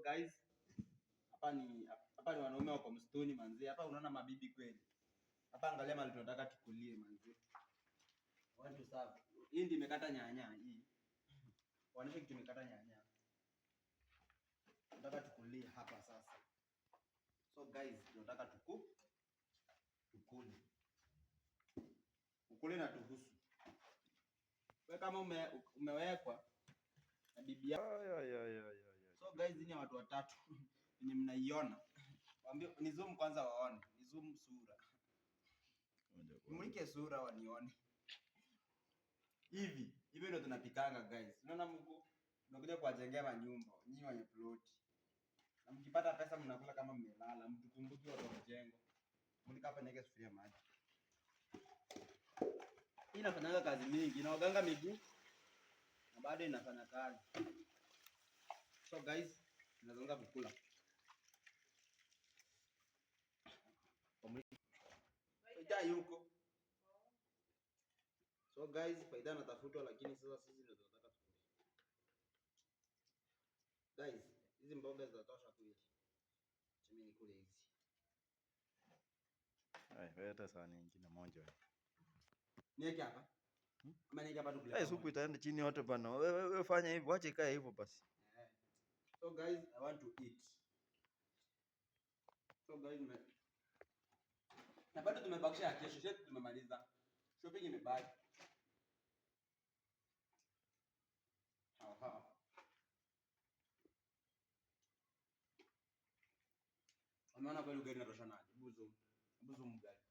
guys, hapa ni wanaume wako msituni manzi. Hapa unaona mabibi kweli. Hapa angalia mali tunataka tukulie manzi. Want to serve. Hii ndio imekata nyanya hii. Wanaje kitu imekata nyanya. Tunataka tukulie hapa sasa. So guys, tunataka tukule. Ukule na tuhusu. Wewe kama umewekwa na bibi yako. So guys, ni watu watatu. Ni mnaiona. Waambie ni zoom kwanza waone. Ni zoom sura. Mulike sura wanione. Hivi ndio tunapikanga guys. Unaona mko tunakuja kuwajengea manyumba, nyinyi wenye plot. Na mkipata pesa mnakula kama mmelala, mtukumbuki watu wa mjengo. Mulika hapa niweke sufuria maji. Hii inafanyanga kazi mingi, inaoganga miguu na bado inafanya kazi. So guys, tunaanza kukula. Faida yuko. So guys, faida anatafutwa lakini sasa sisi ndio tunataka tukule. Guys, hizi mboga zinatosha kweli. Chemi nikule hizi. Wewe hata sahani nyingine moja. Niweke hapa. Ama niweke hapa tukule. Supu itaenda chini yote bana. Wewe fanya hivyo, wacha ikae hivyo basi. So guys, I want to eat. So guys, na bado tumebakisha kesho, sisi tumemaliza. Shopping imebaki. Umeona kweli ugali inatosha naje? Buzo mgali.